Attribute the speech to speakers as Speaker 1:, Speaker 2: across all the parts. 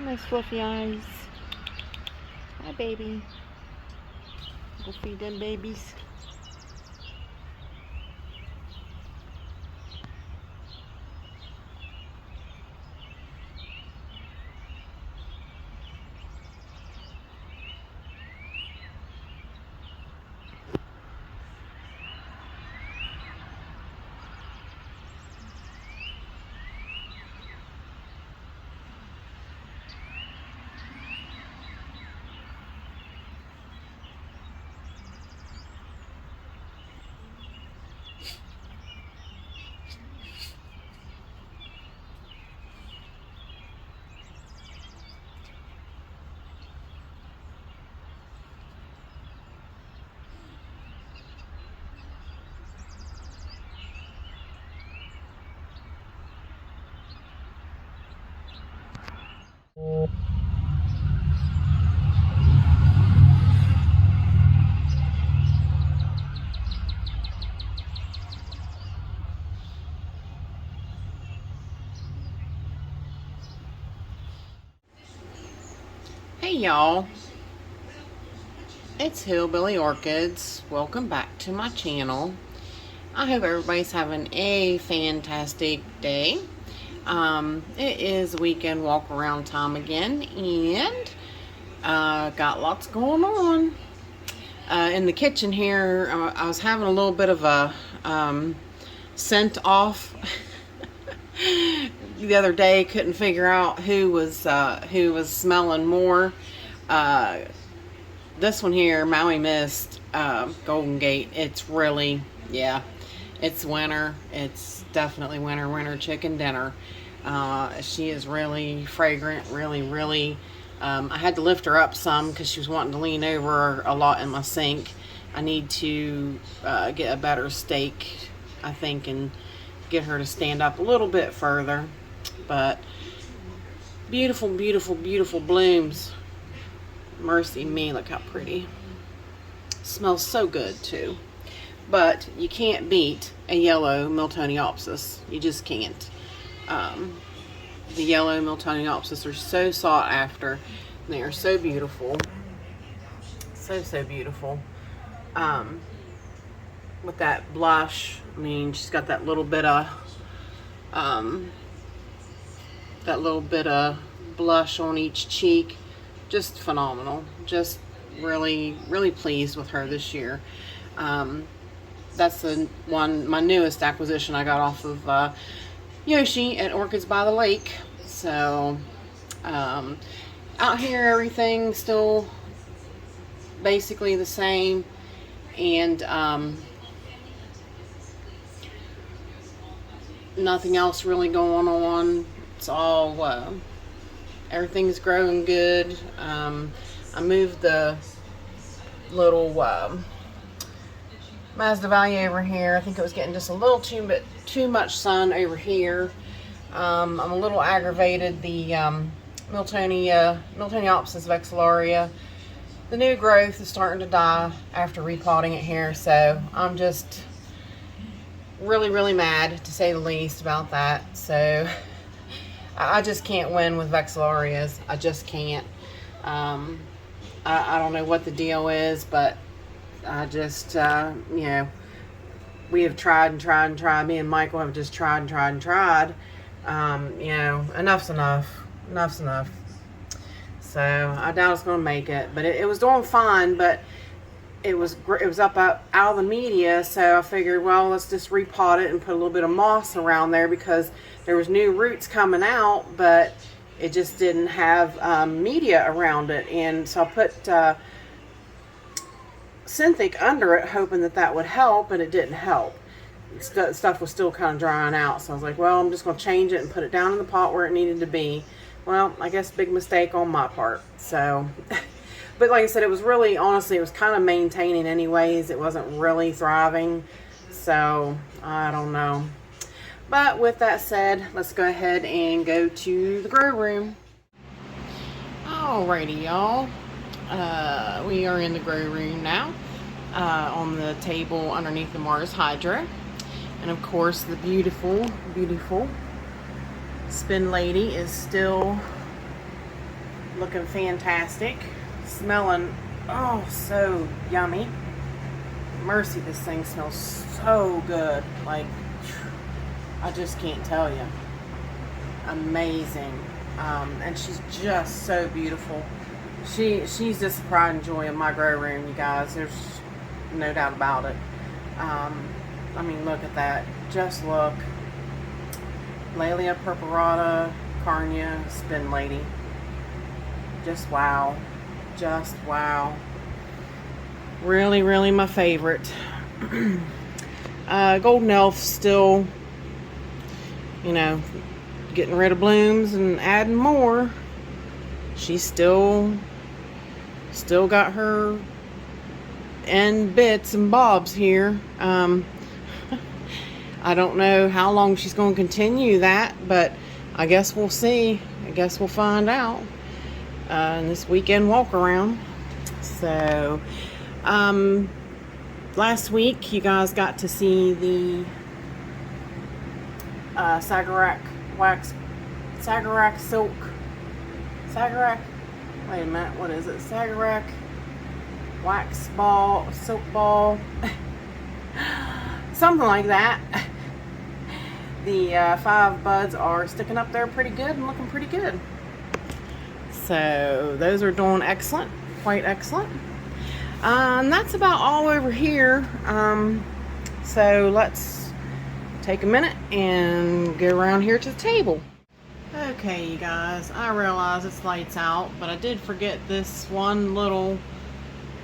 Speaker 1: Nice fluffy eyes. Hi, baby. Go feed them babies. Hey y'all, it's Hillbilly Orchids. Welcome back to my channel. I hope everybody's having a fantastic day. It is weekend walk around time again, and got lots going on. In the kitchen here, I was having a little bit of a scent off the other day. Couldn't figure out who was smelling more. This one here, Maui Mist, Golden Gate. It's really, yeah, it's winter. It's definitely winter chicken dinner. She is really fragrant, really. I had to lift her up some because she was wanting to lean over a lot in my sink. I need to get a better stake, I think, and get her to stand up a little bit further. But beautiful blooms. Mercy me, look how pretty. Smells so good too. But you can't beat a yellow Miltoniopsis. You just can't. The yellow Miltoniopsis are so sought after. They are so beautiful. So beautiful. With that blush, I mean, she's got that little bit of blush on each cheek. Just phenomenal. Just really pleased with her this year. That's my newest acquisition I got off of Yoshi at Orchids by the Lake. So out here everything's still basically the same, and nothing else really going on. It's all everything's growing good. I moved the little Masdevallia over here. I think it was getting just a little too much sun over here. I'm a little aggravated. The Miltoniopsis vexillaria, the new growth is starting to die after repotting it here, so I'm just really mad, to say the least, about that. So I just can't win with vexillarias. I just can't. I don't know what the deal is, but I just, you know, we have tried and tried. Me and Michael have just tried. You know, enough's enough. So I doubt it's going to make it, but it was doing fine, but it was up out of the media, so I figured, well, let's just repot it and put a little bit of moss around there, because there was new roots coming out, but it just didn't have media around it. And so I put Synthic under it, hoping that would help, and it didn't help. Stuff was still kind of drying out, so I was like, well, I'm just going to change it and put it down in the pot where it needed to be. Well, I guess big mistake on my part. So but like I said, it was really, honestly, it was kind of maintaining anyways. It wasn't really thriving, so I don't know. But with that said, let's go ahead and go to the grow room. Alrighty, y'all. We are in the grow room now, on the table underneath the Mars Hydra. And of course, the beautiful Spin Lady is still looking fantastic. Smelling, oh, so yummy. Mercy, this thing smells so good. Like, I just can't tell you. Amazing. And she's just so beautiful. She's just the pride and joy of my grow room, you guys. There's no doubt about it. I mean, look at that. Just look. Laelia purpurata, Carnia, Spin Lady. Just wow. Just wow. Really, really my favorite. Golden Elf still, you know, getting rid of blooms and adding more. She's still got her end bits and bobs here. I don't know how long she's going to continue that, but I guess we'll see. I guess we'll find out in this weekend walk around. So, last week you guys got to see the Sagarac silk. Sagarac, wait a minute, what is it? Sagarac wax ball, silk ball, something like that. The 5 buds are sticking up there pretty good and looking pretty good. So those are doing excellent, quite excellent. And that's about all over here. So let's take a minute and go around here to the table. Okay, you guys, I realize it's lights out, but I did forget this one little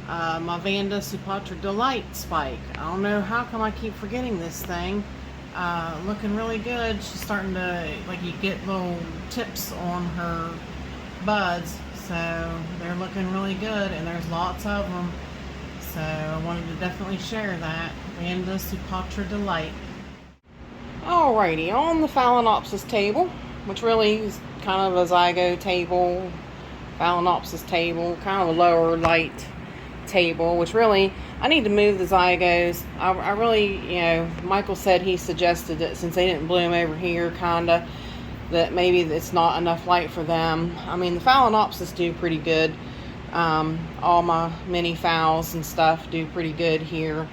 Speaker 1: my Vanda Supatra Delight spike. I don't know how come I keep forgetting this thing. Looking really good. She's starting to, like, you get little tips on her buds, so they're looking really good, and there's lots of them. So I wanted to definitely share that. Vanda Supatra Delight. Alrighty, on the Phalaenopsis table, which really is kind of a zygo table, Phalaenopsis table, kind of a lower light table, which really, I need to move the zygos. I really, you know, Michael said he suggested that since they didn't bloom over here, kinda, that maybe it's not enough light for them. I mean, the Phalaenopsis do pretty good. All my mini phals and stuff do pretty good here.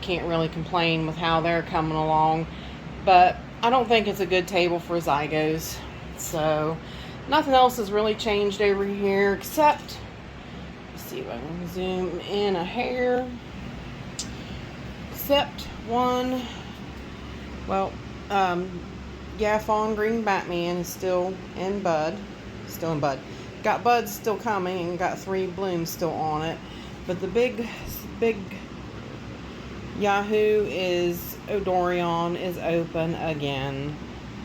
Speaker 1: Can't really complain with how they're coming along, but I don't think it's a good table for zygos. So nothing else has really changed over here except, let's see if I can zoom in a hair, except one, well, Gaffon Green Batman is still in bud. Got buds still coming and got 3 blooms still on it. But the big Yahoo is Odorion is open again.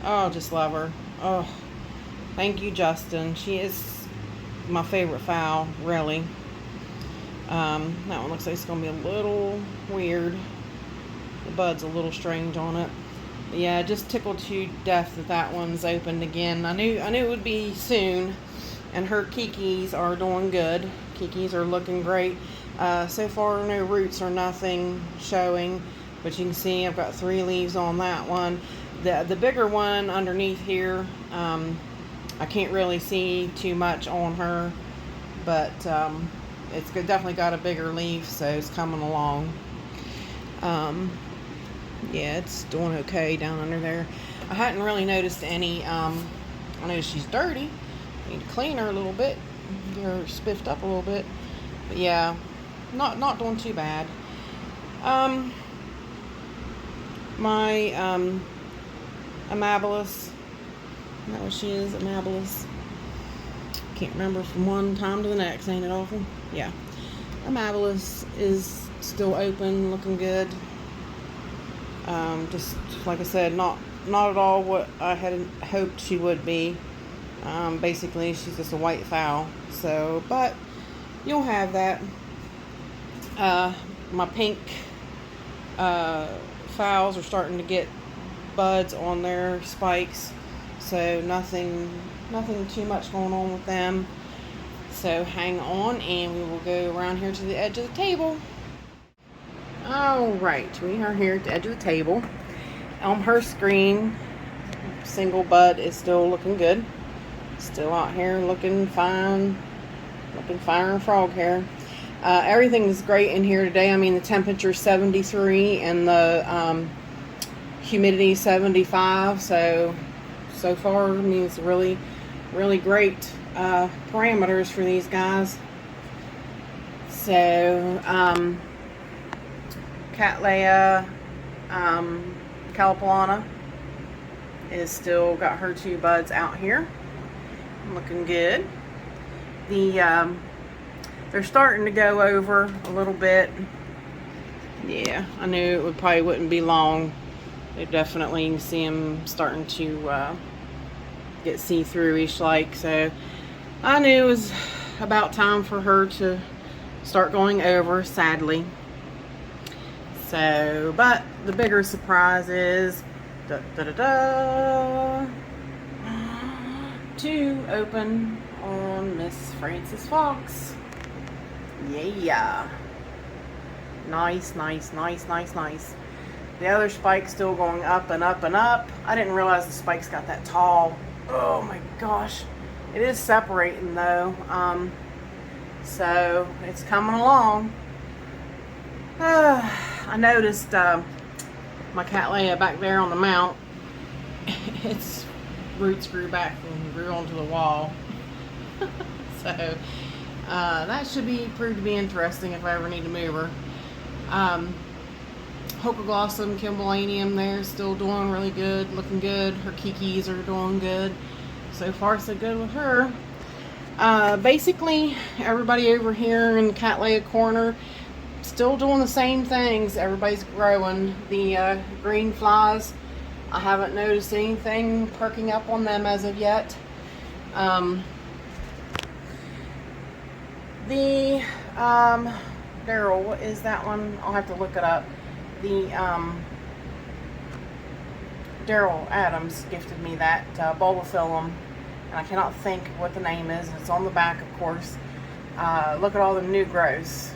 Speaker 1: Oh, just love her. Oh, thank you, Justin. She is my favorite phal, really. That one looks like it's gonna be a little weird. The bud's a little strange on it. But yeah, just tickled to death that one's opened again. I knew it would be soon. And her kikis are doing good. Kikis are looking great. So far, no roots or nothing showing, but you can see I've got 3 leaves on that one. The bigger one underneath here, I can't really see too much on her, but it's definitely got a bigger leaf, so it's coming along. Yeah, it's doing okay down under there. I hadn't really noticed any. I know she's dirty. Need to clean her a little bit, get her spiffed up a little bit, but yeah, not doing too bad. My Amabilis, is that what she is? Amabilis. Can't remember from one time to the next. Ain't it awful? Yeah, Amabilis is still open, looking good. Just like I said, not at all what I had hoped she would be. Basically, she's just a white phal. So, but you'll have that. My pink phals are starting to get buds on their spikes. So nothing too much going on with them. So hang on, and we will go around here to the edge of the table. All right, we are here at the edge of the table. On her screen, single bud is still looking good. Still out here looking fine. Looking finer than frog hair. Everything is great in here today. I mean, the temperature is 73 and the humidity 75. So far, I mean, it's really great parameters for these guys. So, Cattleya Calipulana is still got her 2 buds out here. Looking good. They're starting to go over a little bit. Yeah, I knew it probably wouldn't be long. They definitely, you can see them starting to get see-through-ish like. So I knew it was about time for her to start going over, sadly. So, but the bigger surprise is 2 open on Miss Frances Fox. Yeah. Nice. The other spike's still going up and up and up. I didn't realize the spikes got that tall. Oh my gosh. It is separating though. So it's coming along. I noticed my Cattleya back there on the mount. Its roots grew back and grew onto the wall. So that should prove to be interesting if I ever need to move her. Hocoglossum Kimballanium there, still doing really good, looking good. Her kikis are doing good. So far, so good with her. Basically, everybody over here in the Cattleya corner still doing the same things. Everybody's growing. The green flies, I haven't noticed anything perking up on them as of yet. The Daryl, what is that one? I'll have to look it up. The Daryl Adams gifted me that bulbophyllum, and I cannot think what the name is. It's on the back, of course. Look at all the new growths.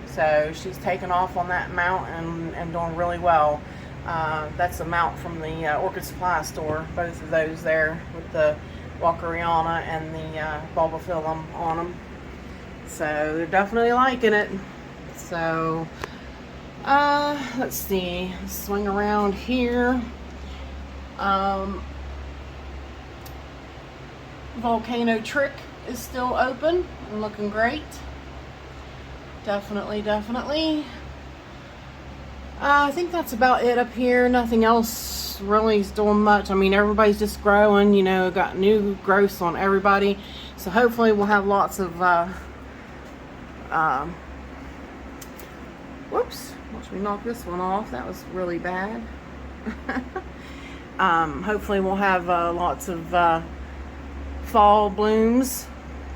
Speaker 1: So she's taken off on that mount and doing really well. That's a mount from the Orchid Supply store. Both of those there with the Walkeriana and the bulbophyllum on them. So they're definitely liking it. So let's see. Let's swing around here. Volcano Trick is still open and looking great. Definitely. I think that's about it up here. Nothing else really is doing much. I mean, everybody's just growing, you know, got new growths on everybody. So hopefully we'll have lots of, whoops, watch me knock this one off. That was really bad. Hopefully we'll have lots of fall blooms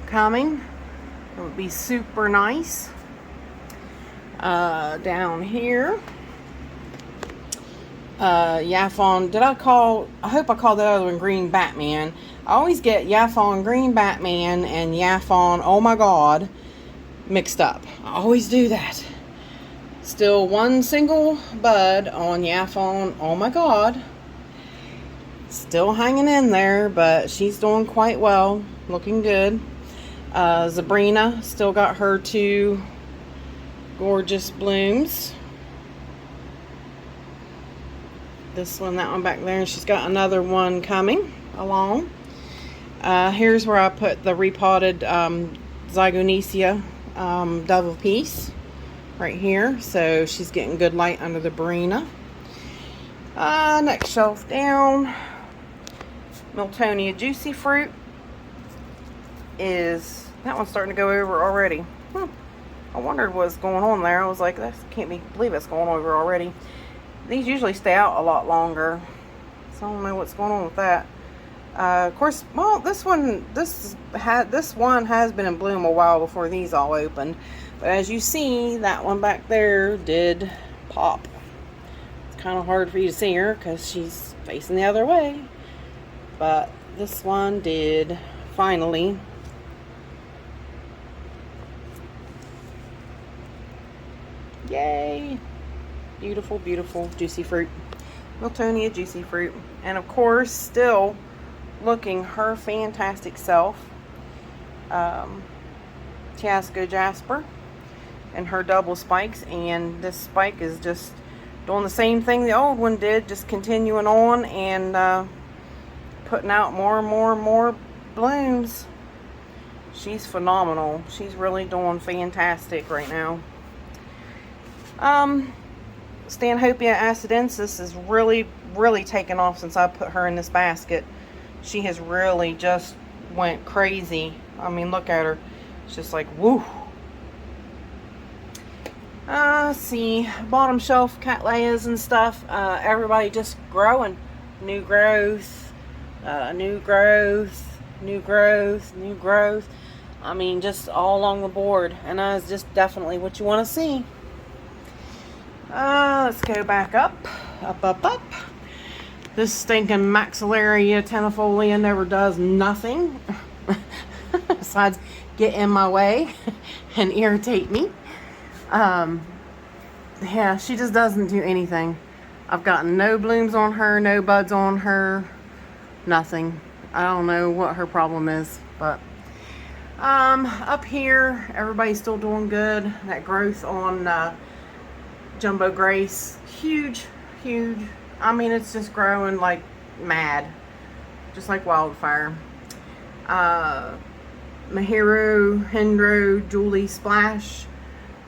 Speaker 1: coming. It would be super nice. Down here, Yaphon, I hope I called the other one Green Batman. I always get Yaphon Green Batman and Yaphon Oh My God mixed up. I always do that. Still one single bud on Yaphon Oh My God. Still hanging in there, but she's doing quite well. Looking good. Sabrina still got her 2 gorgeous blooms. This one, that one back there, and she's got another one coming along. Here's where I put the repotted Zygonesia Dove of Peace right here. So she's getting good light under the Barina. Next shelf down, Miltonia Juicy Fruit is, that one's starting to go over already. I wondered what's going on there. I was like, that can't believe it's going over already. These usually stay out a lot longer, so I don't know what's going on with that. Of course, well, this one has been in bloom a while before these all opened, but as you see, that one back there did pop. It's kind of hard for you to see her because she's facing the other way, but this one did finally. Yay! Beautiful, beautiful juicy fruit. Miltonia Juicy Fruit. And of course, still looking her fantastic self. Fiasco Jasper and her double spikes, and this spike is just doing the same thing the old one did, just continuing on and putting out more and more and more blooms. She's phenomenal. She's really doing fantastic right now. Stanhopeia acidensis is really taken off since I put her in this basket. She has really just went crazy. I mean, look at her. It's just like, woo. Let's see. Bottom shelf cattleyas and stuff. Everybody just growing. New growth. New growth. New growth. New growth. I mean, just all along the board. And that's just definitely what you want to see. Let's go back up. Up. This stinking Maxillaria tenafolia never does nothing besides get in my way and irritate me. Yeah, she just doesn't do anything. I've gotten no blooms on her, no buds on her, nothing. I don't know what her problem is, but up here, everybody's still doing good. That growth on Jumbo Grace, huge. I mean, it's just growing like mad, just like wildfire. Mahiro, Hendro, Julie Splash,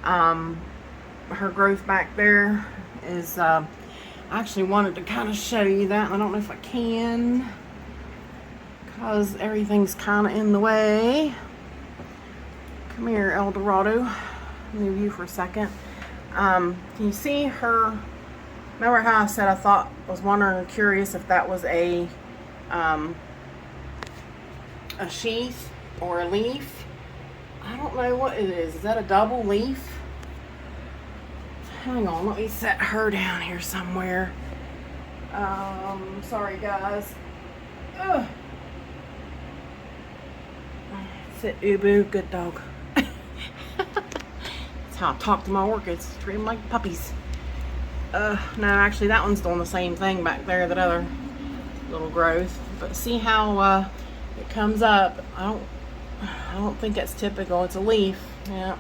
Speaker 1: her growth back there is, I actually wanted to kind of show you that. I don't know if I can, because everything's kind of in the way. Come here, El Dorado. Move you for a second. Can you see her? Remember how I said I was wondering, curious if that was a sheath or a leaf? I don't know what it is. Is that a double leaf? Hang on, let me set her down here somewhere. Sorry guys. Ugh. Sit, Ubu, good dog. That's how I talk to my orchids. Treat them like puppies. No, actually that one's doing the same thing back there, that other little growth. But see how it comes up. I don't think that's typical. It's a leaf. Yeah.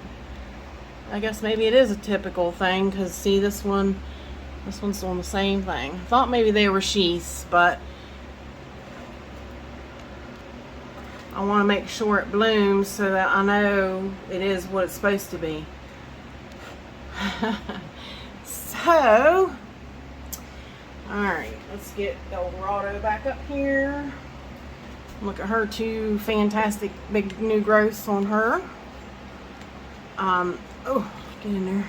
Speaker 1: I guess maybe it is a typical thing, because see this one's doing the same thing. I thought maybe they were sheaths, but I want to make sure it blooms so that I know it is what it's supposed to be. So, alright, let's get Eldorado back up here. Look at her two fantastic big new growths on her. Oh, get in there.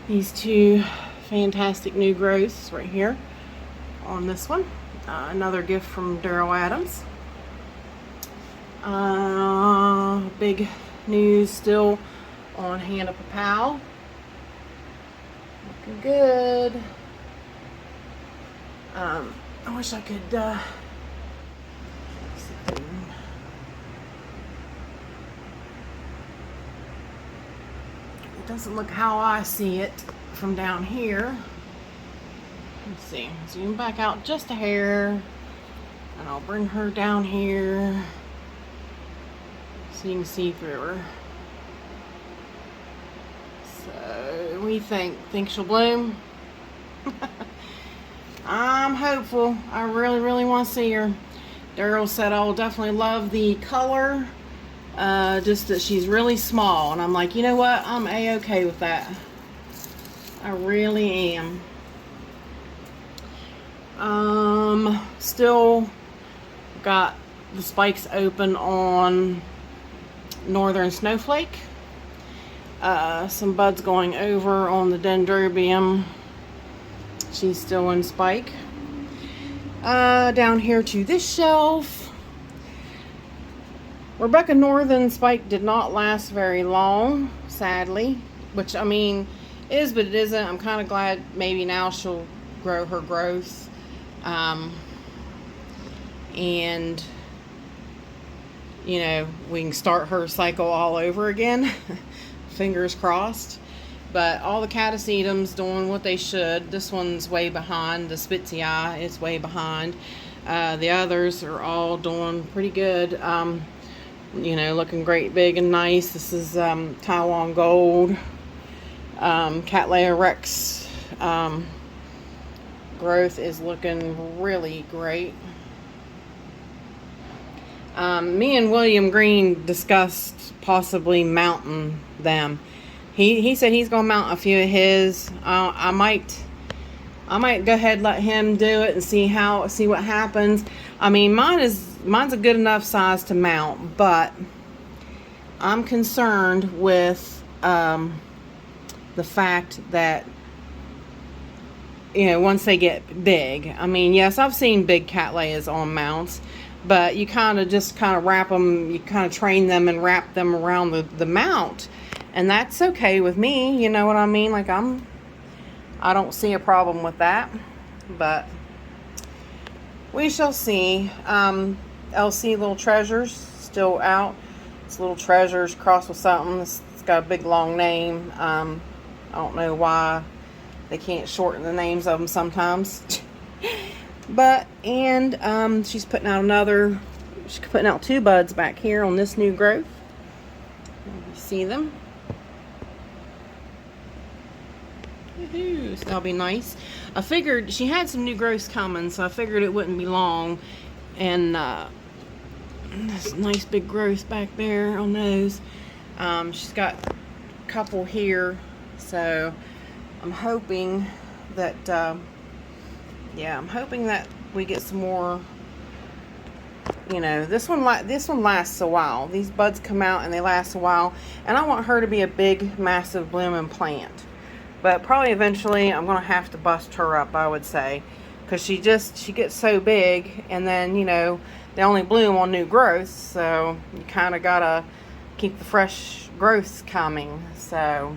Speaker 1: These two fantastic new growths right here on this one. Another gift from Daryl Adams. Big news still on Hannah Papal. Looking good. I wish I could it doesn't look how I see it from down here. Let's see, zoom back out just a hair, and I'll bring her down here so you can see through her. So, what do you think she'll bloom? I'm hopeful. I really want to see her. Daryl said I'll definitely love the color, just that she's really small, and I'm like, you know what, I'm a-okay with that. I really am. Still got the spikes open on Northern Snowflake. Some buds going over on the Dendrobium. She's still in spike. Down here to this shelf. Rebecca Northern spike did not last very long, sadly. Which, I mean, is but it isn't. I'm kind of glad maybe now she'll grow her growth. And, you know, we can start her cycle all over again. Fingers crossed. But all the catasetums doing what they should. This one's way behind. The Spitzii is way behind. The others are all doing pretty good. You know, looking great, big and nice. This is Taiwan Gold. Cattleya Rex growth is looking really great. Me and William Green discussed possibly mounting them. He said he's gonna mount a few of his. I might go ahead and let him do it and see what happens. I mean, mine's a good enough size to mount, but I'm concerned with the fact that, you know, once they get big. I mean, yes, I've seen big Cattleyas on mounts, but you kind of wrap them, you kind of train them and wrap them around the mount, and that's okay with me. You know what I mean? Like, I don't see a problem with that, but we shall see. LC Little Treasures still out. It's Little Treasures crossed with something. It's got a big long name. I don't know why they can't shorten the names of them sometimes. But, and she's putting out 2 buds back here on this new growth. You see them? So that'll be nice. I figured she had some new growths coming, so I figured it wouldn't be long. And this nice big growth back there on those. She's got a couple here, so I'm hoping that I'm hoping that we get some more. You know, this one lasts a while. These buds come out and they last a while, and I want her to be a big, massive blooming plant. But probably eventually I'm gonna have to bust her up, I would say, because she gets so big, and then, you know, they only bloom on new growths, so you kind of gotta keep the fresh growths coming. So,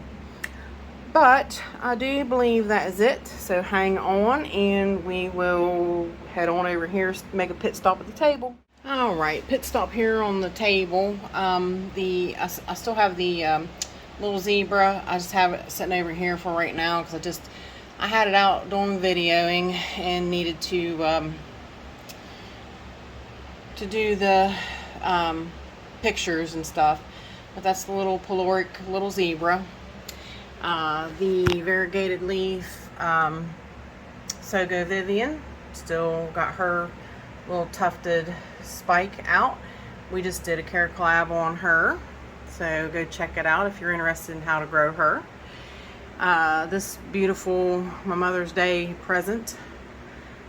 Speaker 1: but I do believe that is it. So hang on, and we will head on over here, make a pit stop at the table. All right, pit stop here on the table. I still have the little zebra. I just have it sitting over here for right now because I had it out doing videoing and needed to do the pictures and stuff. But that's the little peloric little zebra. The variegated leaf Sogo Vivian, still got her little tufted spike out. We just did a care collab on her, so go check it out if you're interested in how to grow her. This beautiful my Mother's Day present,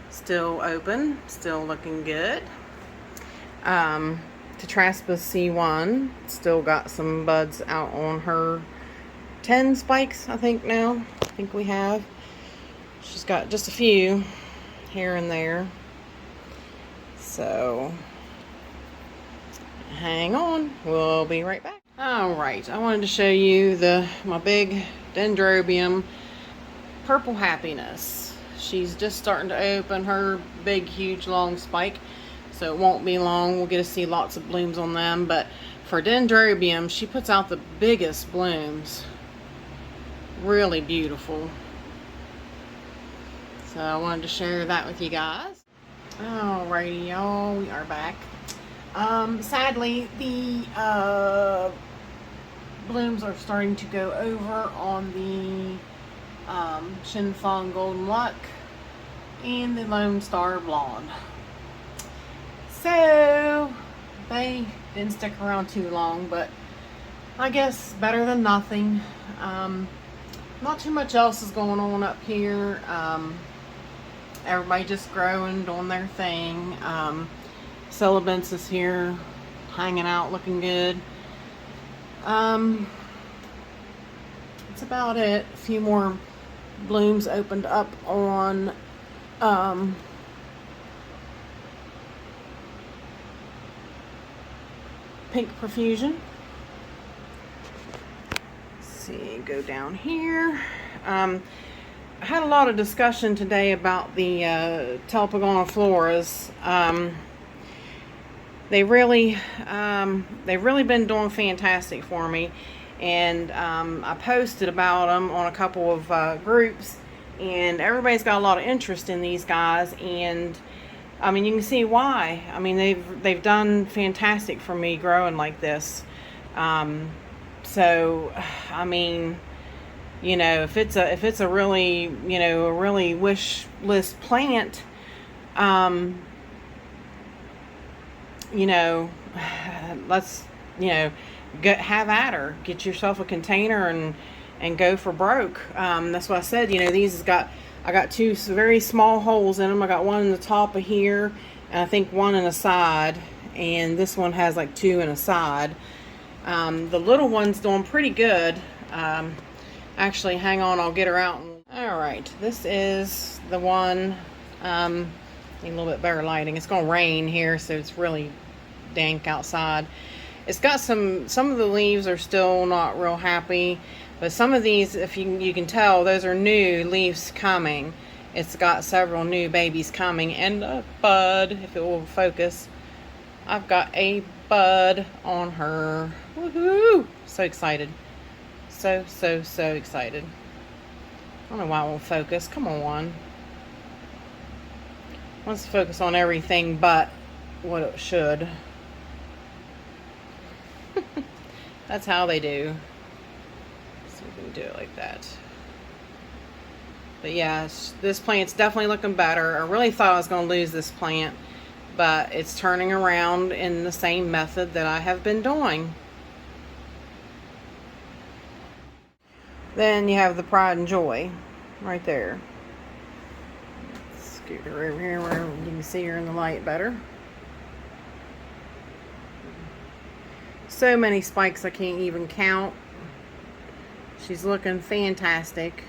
Speaker 1: still open, still looking good. Tetraspis C1, still got some buds out on her. 10 spikes, I think now. I think we have. She's got just a few here and there. So, hang on. We'll be right back. Alright, I wanted to show you my big Dendrobium Purple Happiness. She's just starting to open her big, huge, long spike. So it won't be long. We'll get to see lots of blooms on them. But for Dendrobium, she puts out the biggest blooms. Really beautiful. So I wanted to share that with you guys. Alrighty, y'all, we are back. Sadly, the blooms are starting to go over on the Shinfeng Golden Luck and the Lone Star Blonde. So they didn't stick around too long, but I guess better than nothing. Not too much else is going on up here. Everybody just growing, doing their thing. Celebens is here, hanging out, looking good. That's about it. A few more blooms opened up on Pink Profusion. See, go down here. I had a lot of discussion today about the Telpagona floras. They've really been doing fantastic for me, and I posted about them on a couple of groups, and everybody's got a lot of interest in these guys. And I mean, you can see why. I mean, they've done fantastic for me growing like this. So, I mean, you know, if it's a really, you know, a really wish list plant, you know, let's, you know, have at her. Get yourself a container and go for broke. That's what I said. You know, I got two very small holes in them. I got one in the top of here, and I think one in the side, and this one has like two in a side. The little one's doing pretty good. Actually, hang on, I'll get her out. All right, this is the one. Need a little bit better lighting. It's gonna rain here, so it's really dank outside. It's got some of the leaves are still not real happy, but some of these, if you can tell, those are new leaves coming. It's got several new babies coming, and a bud, if it will focus. I've got a bud on her. Woohoo! So excited. So excited. I don't know why it won't focus. Come on. Wants to focus on everything but what it should. That's how they do. Let's see if we can do it like that. But yeah, this plant's definitely looking better. I really thought I was going to lose this plant, but it's turning around in the same method that I have been doing. Then you have the pride and joy right there. Scoot her over here where you can see her in the light better. So many spikes I can't even count. She's looking fantastic.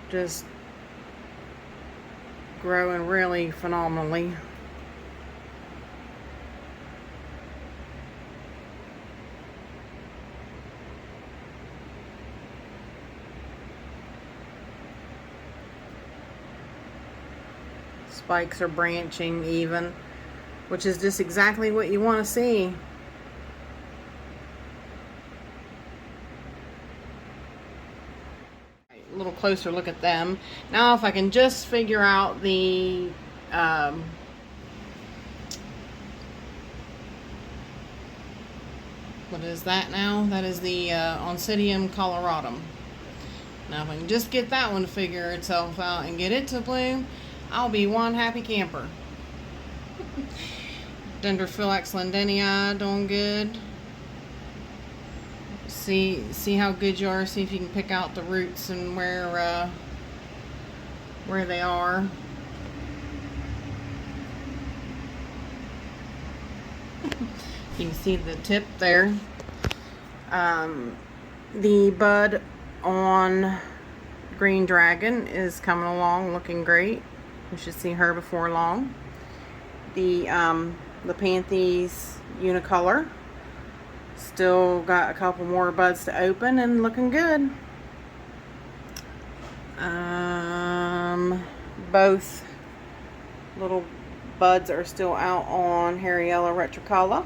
Speaker 1: Just growing really phenomenally. Spikes are branching even, which is just exactly what you want to see. A little closer look at them. Now if I can just figure out the what is that now? That is the Oncidium coloratum. Now if I can just get that one to figure itself out and get it to bloom, I'll be one happy camper. Dendrophylax londonii doing good. See how good you are. See if you can pick out the roots and where they are. You can see the tip there. The bud on Green Dragon is coming along, looking great. You should see her before long. The Panthes unicolor still got a couple more buds to open and looking good. Both little buds are still out on Hariella retricola.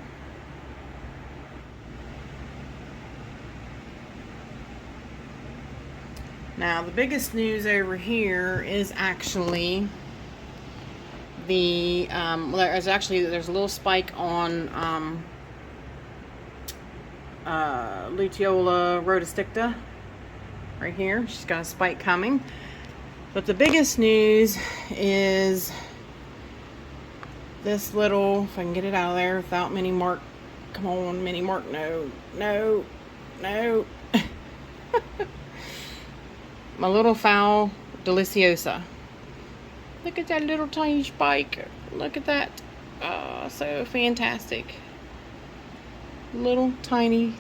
Speaker 1: Now the biggest news over here is actually the there's a little spike on Luteola rotosticta right here. She's got a spike coming. But the biggest news is this little, if I can get it out of there without mini mark. Come on, mini mark. No. My little fowl deliciosa. Look at that little tiny spike. Look at that. Oh, so fantastic. Little tiny.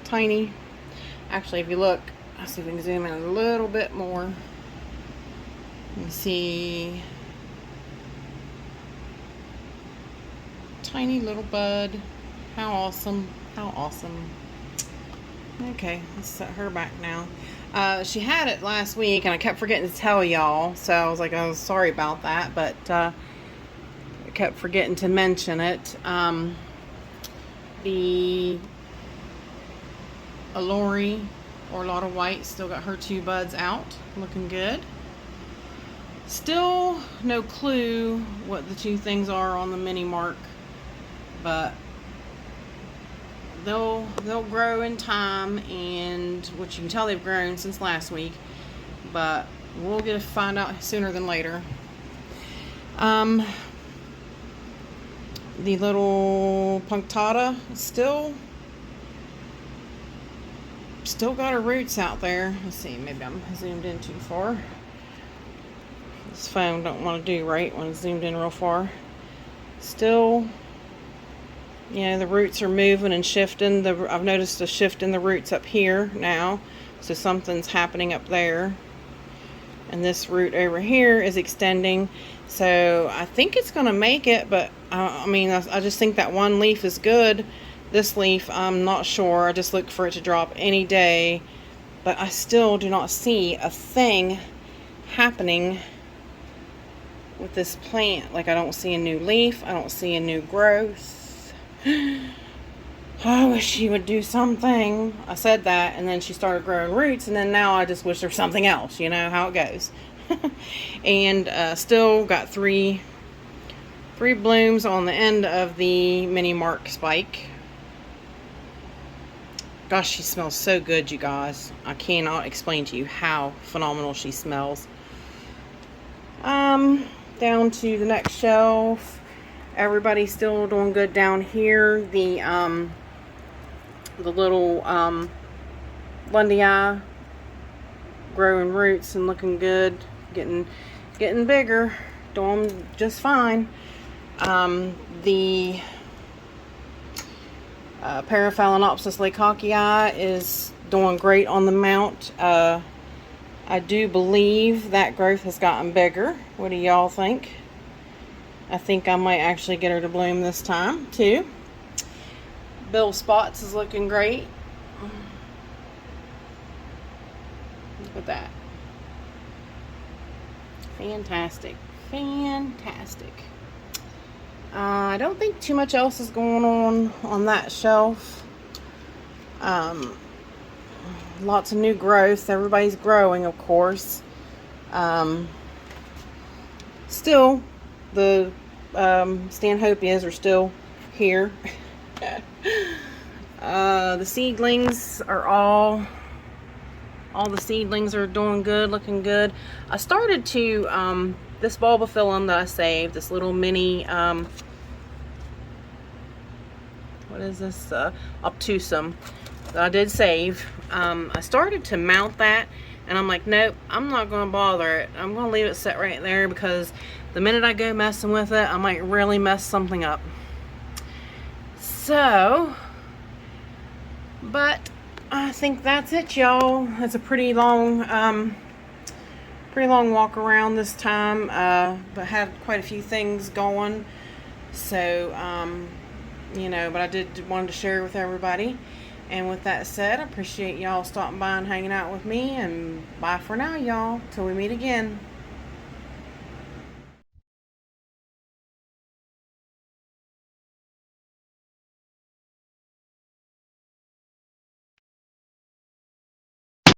Speaker 1: Actually, if you look, I'll see if we can zoom in a little bit more. You can see tiny little bud. How awesome. Okay, let's set her back now. She had it last week, and I kept forgetting to tell y'all, so I was like, oh, sorry about that, but I kept forgetting to mention it. The Allori Orlotta White still got her two buds out, looking good. Still no clue what the two things are on the mini mark, but they'll grow in time, and which you can tell they've grown since last week, but we'll get to find out sooner than later. The little punctata still got her roots out there. Let's see, maybe I'm zoomed in too far. This phone don't want to do right when it's zoomed in real far. Still, the roots are moving and shifting. I've noticed a shift in the roots up here now, so something's happening up there. And this root over here is extending, so I think it's going to make it, but I just think that one leaf is good. This leaf, I'm not sure. I just look for it to drop any day, but I still do not see a thing happening with this plant. Like, I don't see a new leaf. I don't see a new growth. I wish she would do something. I said that, and then she started growing roots, and then now I just wish there was something else. You know how it goes. And still got three blooms on the end of the mini mark spike. Gosh, she smells so good, you guys. I cannot explain to you how phenomenal she smells. Down to the next shelf. Everybody's still doing good down here. The little Lundii growing roots and looking good, getting bigger, doing just fine. The Paraphalaenopsis lecockii is doing great on the mount. I do believe that growth has gotten bigger. What do y'all think? I think I might actually get her to bloom this time too. Bill Spots is looking great. Look at that. Fantastic. I don't think too much else is going on that shelf. Lots of new growth. Everybody's growing, of course. Still, the Stanhopias are still here. The seedlings are all the seedlings are doing good, looking good. I started to this bulbophyllum that I saved, this little mini what is this, obtusum, that I did save. I started to mount that, and I'm like, nope, I'm not going to bother it. I'm going to leave it set right there, because the minute I go messing with it, I might really mess something up. So, but I think that's it, y'all. It's a pretty long walk around this time, but had quite a few things going. So, but I did wanted to share with everybody. And with that said, I appreciate y'all stopping by and hanging out with me. And bye for now, y'all. Till we meet again.